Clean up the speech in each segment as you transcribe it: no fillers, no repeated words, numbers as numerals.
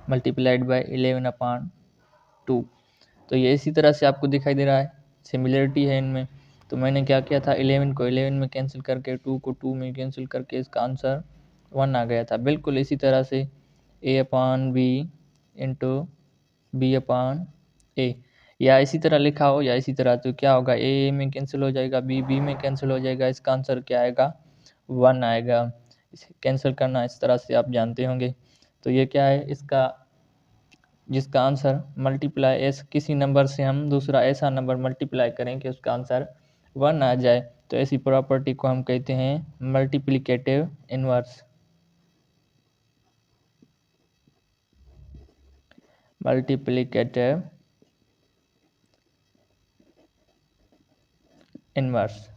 Multiplied by 11/2। तो ये इसी तरह से आपको दिखाई दे रहा है, सिमिलरिटी है इनमें। तो मैंने क्या किया था, 11 को 11 में कैंसिल करके 2 को 2 में कैंसिल करके इसका आंसर 1 आ गया था। बिल्कुल इसी तरह से a/b इंटू b/a, या इसी तरह लिखा हो या इसी तरह, तो क्या होगा, a में कैंसिल हो जाएगा, b में कैंसिल हो जाएगा, इसका आंसर क्या आएगा, 1 आएगा। इसे कैंसिल करना इस तरह से आप जानते होंगे। तो ये क्या है, इसका जिसका आंसर मल्टीप्लाई एस, किसी नंबर से हम दूसरा ऐसा नंबर मल्टीप्लाई करें कि उसका आंसर 1 आ जाए, तो ऐसी प्रॉपर्टी को हम कहते हैं मल्टीप्लिकेटिव इनवर्स। Multiplicative inverse.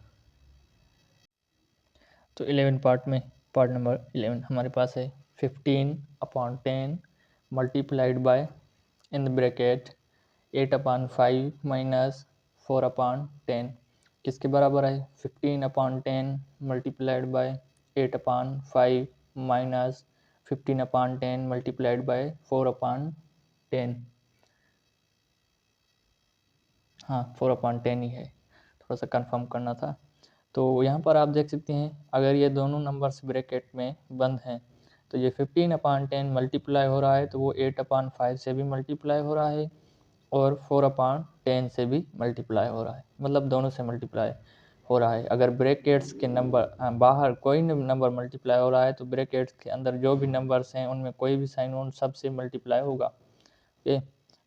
तो 11 पार्ट में पार्ट नंबर 11 हमारे पास है 15/10 multiplied by, in the bracket 8/5 minus 4/10 किसके बराबर है, 15/10 multiplied by 8/5 minus 15/10 multiplied by 4/10। हाँ 4/10 ही है, थोड़ा सा कंफर्म करना था। तो यहाँ पर आप देख सकते हैं, अगर ये दोनों नंबर्स ब्रैकेट में बंद हैं तो ये 15/10 मल्टीप्लाई हो रहा है, तो वो 8/5 से भी मल्टीप्लाई हो रहा है और 4/10 से भी मल्टीप्लाई हो रहा है, मतलब दोनों से मल्टीप्लाई हो रहा है। अगर ब्रैकेट्स के नंबर बाहर कोई नंबर मल्टीप्लाई हो रहा है तो ब्रैकेट्स के अंदर जो भी नंबर्स हैं उनमें कोई भी साइन उन सब से मल्टीप्लाई होगा। ओके,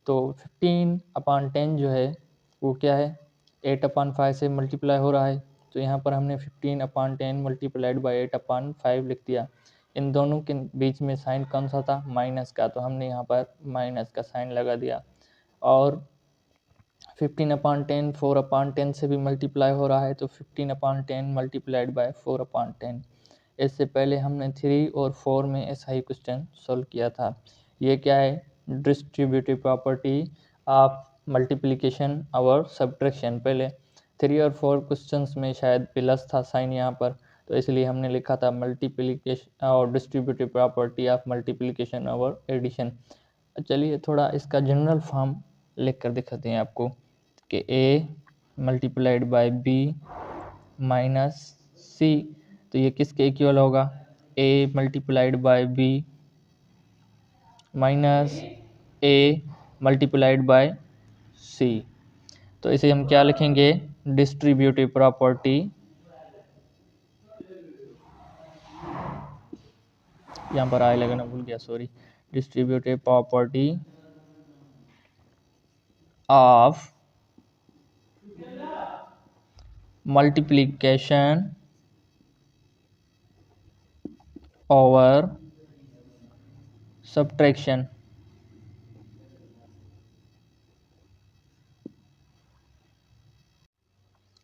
तो 15/10 जो है वो क्या है, 8/5 से मल्टीप्लाई हो रहा है, तो यहाँ पर हमने 15/10 मल्टीप्लाइड बाई 8/5 लिख दिया। इन दोनों के बीच में साइन कौन सा था, माइनस का, तो हमने यहाँ पर माइनस का साइन लगा दिया। और 15/10 4/10 से भी मल्टीप्लाई हो रहा है, तो 15/10 मल्टीप्लाइड बाय 4/10। इससे पहले हमने 3 और 4 में ऐसा ही क्वेश्चन सॉल्व किया था। ये क्या है, डिस्ट्रीब्यूटिव प्रॉपर्टी ऑफ मल्टीप्लिकेशन और सब्ट्रैक्शन। पहले 3 और 4 क्वेश्चंस में शायद प्लस था साइन यहाँ पर, तो इसलिए हमने लिखा था मल्टीप्लिकेशन और डिस्ट्रीब्यूटिव प्रॉपर्टी ऑफ मल्टीप्लिकेशन और एडिशन। चलिए थोड़ा इसका जनरल फॉर्म लिख कर दिखाते हैं आपको कि a multiplied by b minus c, तो ये किसके इक्वल होगा, a multiplied by b minus a multiplied by c। तो इसे हम क्या लिखेंगे, डिस्ट्रीब्यूटिव प्रॉपर्टी, यहाँ पर आई लगाना भूल गया, sorry, distributive property of multiplication over subtraction.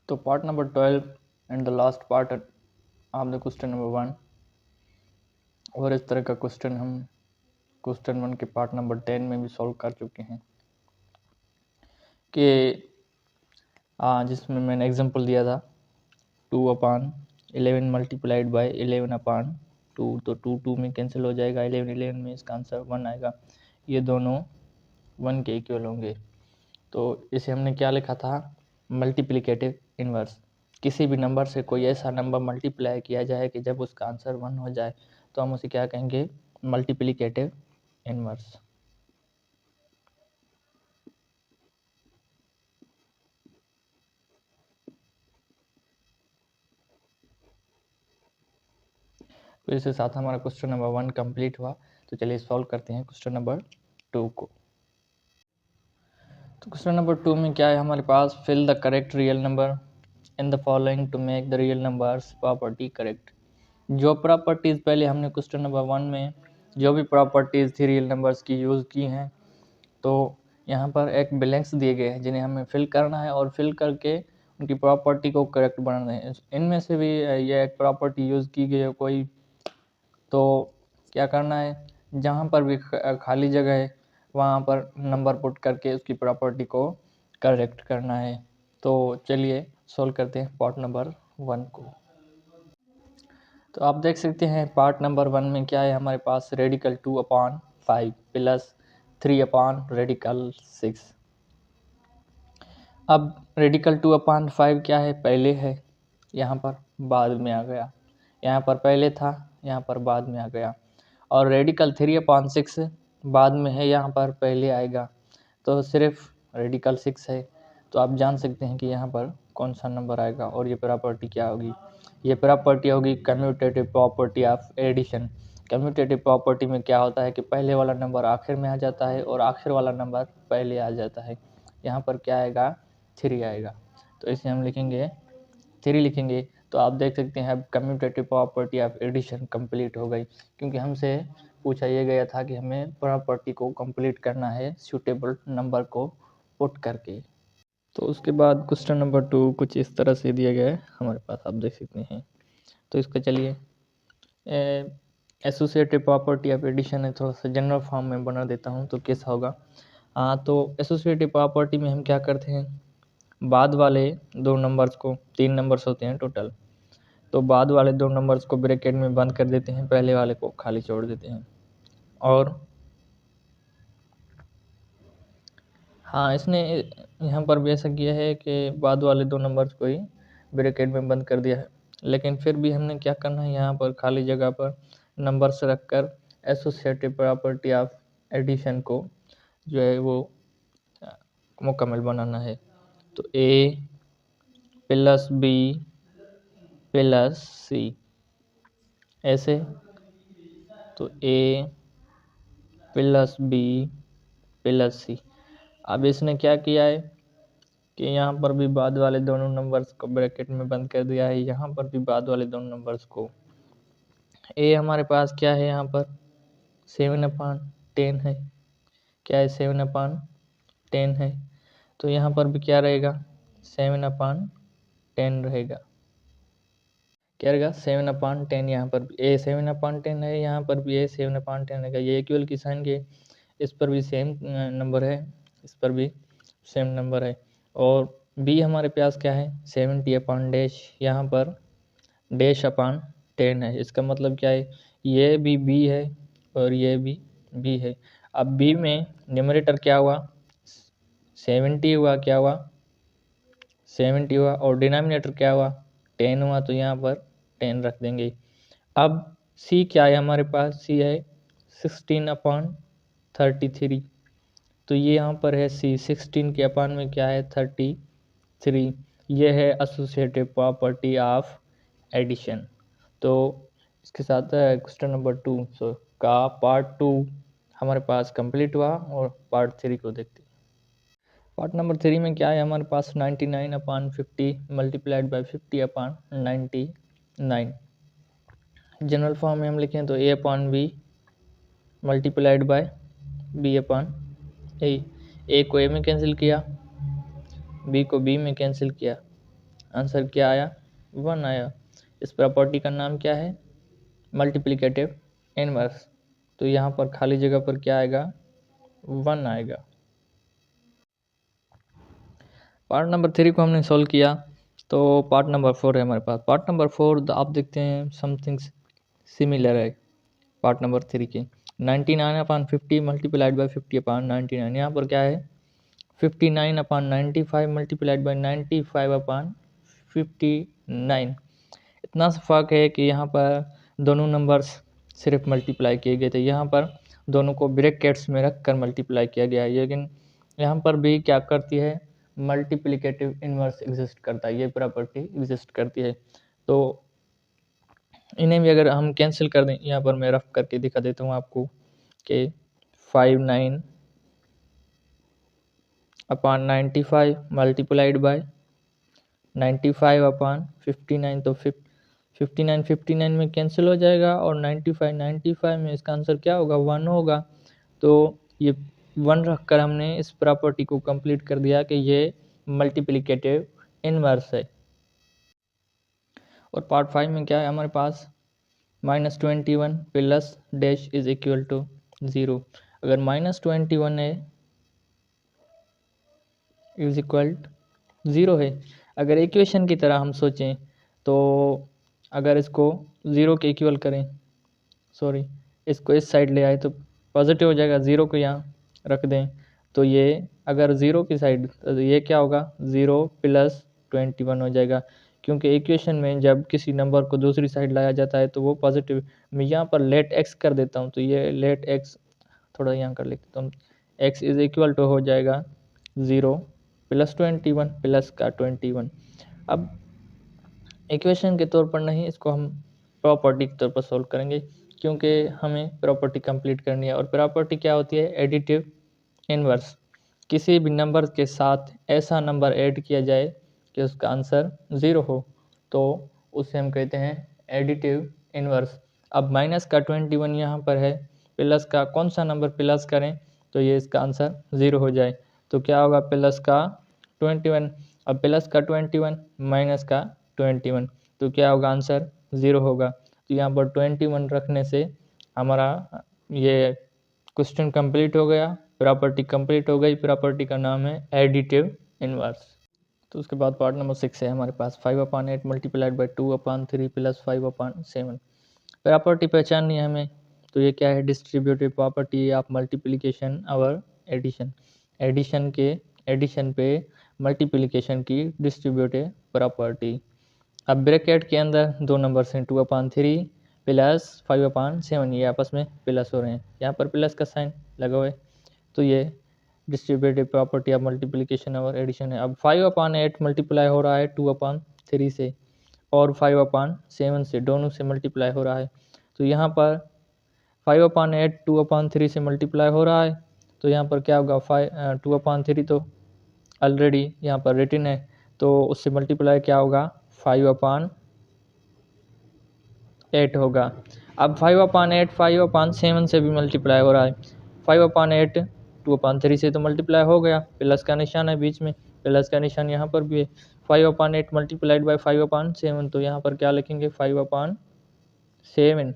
तो part number 12 and the last part of the question number 1, और इस तरह का क्वेश्चन हम क्वेश्चन 1 के पार्ट नंबर 10 में भी सॉल्व कर चुके हैं, कि जिसमें मैंने एग्जांपल दिया था 2/11 मल्टीप्लाइड बाय 11/2, तो 2 में कैंसिल हो जाएगा, 11 में इसका आंसर 1 आएगा, ये दोनों 1 के इक्वल होंगे। तो इसे हमने क्या लिखा था, मल्टीप्लिकेटिव इनवर्स। किसी भी नंबर से कोई ऐसा नंबर मल्टीप्लाई किया जाए कि जब उसका आंसर 1 हो जाए, तो हम उसे क्या कहेंगे, मल्टीप्लिकेटिव इनवर्स। तो इसके साथ हमारा क्वेश्चन नंबर 1 कंप्लीट हुआ। तो चलिए सॉल्व करते हैं क्वेश्चन नंबर 2 को। तो क्वेश्चन नंबर 2 में क्या है हमारे पास, fill the correct real number in the following to make the real numbers property correct. जो प्रॉपर्टीज़ पहले हमने क्वेश्चन नंबर 1 में जो भी प्रॉपर्टीज़ थी रियल नंबर्स की यूज़ की हैं, तो यहाँ पर एक ब्लैंक्स दिए गए हैं जिन्हें हमें फिल करना है और फिल करके उनकी प्रॉपर्टी को करेक्ट बनाना है। इनमें से भी ये एक प्रॉपर्टी यूज़ की गई है कोई, तो क्या करना है, जहाँ पर भी खाली जगह है वहाँ पर नंबर पुट करके उसकी प्रॉपर्टी को करेक्ट करना है। तो चलिए सॉल्व करते हैं पार्ट नंबर 1 को। तो आप देख सकते हैं पार्ट नंबर 1 में क्या है हमारे पास, रेडिकल 2/4 5 प्लस 3/6। अब रेडिकल 2/5 क्या है, पहले है, यहाँ पर बाद में आ गया, यहाँ पर पहले था, यहाँ पर बाद में आ गया। और रेडिकल 3/6 बाद में है, यहाँ पर पहले आएगा, तो सिर्फ रेडिकल 6 है। तो आप जान सकते हैं कि यहाँ पर कौन सा नंबर आएगा। और ये प्रॉपर्टी क्या होगी, ये प्रॉपर्टी होगी commutative property of addition. Commutative property में क्या होता है कि पहले वाला नंबर आखिर में आ जाता है और आखिर वाला नंबर पहले आ जाता है। यहाँ पर क्या आएगा, 3 आएगा, तो इसे हम लिखेंगे 3 लिखेंगे। तो आप देख सकते हैं अब commutative property of addition complete हो गई, क्योंकि हमसे पूछा ये गया था कि हमें प्रॉपर्टी को कंप्लीट करना है सूटेबल नंबर को पुट करके। तो उसके बाद क्वेश्चन नंबर 2 कुछ इस तरह से दिया गया है हमारे पास, आप देख सकते हैं। तो इसका चलिए एसोसिएटिव प्रॉपर्टी ऑफ एडिशन है, थोड़ा सा जनरल फॉर्म में बना देता हूँ तो कैसा होगा। तो एसोसिएटिव प्रॉपर्टी में हम क्या करते हैं, बाद वाले दो नंबर्स को, 3 नंबर्स होते हैं टोटल, तो बाद वाले 2 नंबर्स को ब्रैकेट में बंद कर देते हैं, पहले वाले को खाली छोड़ देते हैं। और हाँ, इसने यहाँ पर भी ऐसा किया है कि बाद वाले 2 नंबर्स को ही ब्रैकेट में बंद कर दिया है, लेकिन फिर भी हमने क्या करना है, यहाँ पर खाली जगह पर नंबर्स रखकर एसोसिएटिव प्रॉपर्टी ऑफ एडिशन को जो है वो मुकम्मल बनाना है। तो ए प्लस बी प्लस सी, ऐसे। तो ए प्लस बी प्लस सी। अब इसने क्या किया है कि यहाँ पर भी बाद वाले दोनों नंबर्स को ब्रैकेट में बंद कर दिया है, यहाँ पर भी बाद वाले दोनों नंबर्स को। ए हमारे पास क्या है, यहाँ पर 7/10 है, क्या है 7/10 है, तो यहाँ पर भी क्या रहेगा 7/10 रहेगा, क्या रहेगा 7/10। यहाँ पर भी ए 7/10 है, यहाँ पर भी ए 7/10 रहेगा, ये इक्वल की साइन के, इस पर भी सेम नंबर है, इस पर भी सेम नंबर है। और बी हमारे पास क्या है 70/डैश, यहाँ पर -10 है, इसका मतलब क्या है, ये भी बी है और ये भी बी है। अब बी में न्यूमरेटर क्या हुआ 70 हुआ, क्या हुआ 70 हुआ, और डिनोमिनेटर क्या हुआ 10 हुआ, तो यहाँ पर 10 रख देंगे। अब सी क्या है हमारे पास, सी है 16/33, तो ये यहाँ पर है सी 16 के अपान में क्या है 33, ये है एसोसिएटिव प्रॉपर्टी ऑफ एडिशन। तो इसके साथ क्वेश्चन नंबर 2 का पार्ट 2 हमारे पास कंप्लीट हुआ, और पार्ट 3 को देखते हैं। पार्ट नंबर 3 में क्या है हमारे पास 99/50 मल्टीप्लाइड बाई 50/99। जनरल फॉर्म में हम लिखें तो a/b मल्टीप्लाइड बाय b/a। ए को ए में कैंसिल किया, बी को बी में कैंसिल किया, आंसर क्या आया 1 आया। इस प्रॉपर्टी का नाम क्या है, मल्टीप्लिकेटिव इनवर्स। तो यहाँ पर खाली जगह पर क्या आएगा 1 आएगा। पार्ट नंबर 3 को हमने सॉल्व किया, तो पार्ट नंबर 4 है हमारे पास। पार्ट नंबर 4 आप देखते हैं समथिंग सिमिलर है पार्ट नंबर 3 के। 99/50 मल्टीप्लाइड बाई 50/99, यहाँ पर क्या है 59/95 मल्टीप्लाइड बाई 95/59। इतना सा फ़र्क है कि यहाँ पर दोनों नंबर्स सिर्फ मल्टीप्लाई किए गए थे, यहाँ पर दोनों को ब्रैकेट्स में रख कर मल्टीप्लाई किया गया है, लेकिन यहाँ पर भी क्या करती है मल्टीप्लिकेटिव इन्वर्स एग्जिस्ट करता है, ये प्रॉपर्टी एग्जिस्ट करती है। तो इन्हें भी अगर हम कैंसिल कर दें, यहाँ पर मैं रफ करके दिखा देता हूँ आपको कि 59/95 मल्टीप्लाइड बाय 95/59, तो 59 में कैंसिल हो जाएगा, और 95 में इसका आंसर क्या होगा 1 होगा। तो ये 1 रखकर हमने इस प्रॉपर्टी को कंप्लीट कर दिया कि ये मल्टीप्लिकेटिव इनवर्स है। और पार्ट 5 में क्या है हमारे पास -21 plus dash is equal to 0। अगर -21 है इज इक्वल 0 है, अगर इक्वेशन की तरह हम सोचें तो अगर इसको 0 के इक्वल करें, सॉरी इसको इस साइड ले आए तो पॉजिटिव हो जाएगा, 0 को यहाँ रख दें तो ये अगर 0 की साइड तो ये क्या होगा 0 प्लस 21 हो जाएगा, क्योंकि इक्वेशन में जब किसी नंबर को दूसरी साइड लाया जाता है तो वो पॉजिटिव। मैं यहाँ पर लेट एक्स कर देता हूँ, तो ये लेट एक्स थोड़ा यहाँ कर लेता हूँ, एक्स इज इक्वल टू हो जाएगा 0 प्लस 21 प्लस का 21। अब इक्वेशन के तौर पर नहीं, इसको हम प्रॉपर्टी के तौर पर सोल्व करेंगे, क्योंकि हमें प्रॉपर्टी कंप्लीट करनी है। और प्रॉपर्टी क्या होती है, एडिटिव इनवर्स। किसी भी नंबर के साथ ऐसा नंबर ऐड किया जाए कि उसका आंसर 0 हो, तो उसे हम कहते हैं एडिटिव इनवर्स। अब माइनस का 21 यहाँ पर है, प्लस का कौन सा नंबर प्लस करें तो ये इसका आंसर 0 हो जाए, तो क्या होगा प्लस का 21। अब प्लस का 21 माइनस का 21, तो क्या होगा आंसर 0 होगा। तो यहाँ पर 21 रखने से हमारा ये क्वेश्चन कंप्लीट हो गया, प्रॉपर्टी कंप्लीट हो गई। प्रॉपर्टी का नाम है एडिटिव इनवर्स। तो उसके बाद पार्ट नंबर 6 है हमारे पास 5/8 मल्टीप्लाइड बाई 2/3 प्लस 5/7। प्रॉपर्टी पहचाननी है हमें, तो ये क्या है, डिस्ट्रीब्यूटिव प्रॉपर्टी ऑफ मल्टीप्लिकेशन और एडिशन। एडिशन पे मल्टीप्लिकेशन की डिस्ट्रीब्यूटिव प्रॉपर्टी। अब ब्रैकेट के अंदर दो नंबर्स हैं 2/3 प्लस 5/7, ये आपस में प्लस हो रहे हैं, यहाँ पर प्लस का साइन लगा हुआ है, तो ये डिस्ट्रीब्यूटिव प्रॉपर्टी ऑफ मल्टीप्लिकेशन और एडिशन है। अब 5/8 मल्टीप्लाई हो रहा है 2/3 से और 5/7 से, दोनों से मल्टीप्लाई हो रहा है। तो यहाँ पर 5/8 2/3 से मल्टीप्लाई हो रहा है, तो यहाँ पर क्या होगा 2/3 तो ऑलरेडी यहाँ पर रिटन है, तो उससे मल्टीप्लाई क्या होगा 5/8 होगा। अब 5/8 5/7 से भी मल्टीप्लाई हो रहा है, 5/8 2/3 से तो मल्टीप्लाई हो गया, प्लस का निशान है बीच में, प्लस का निशान यहाँ पर भी है। 5/8 मल्टीप्लाइड बाई 5/7, तो यहाँ पर क्या लिखेंगे 5/7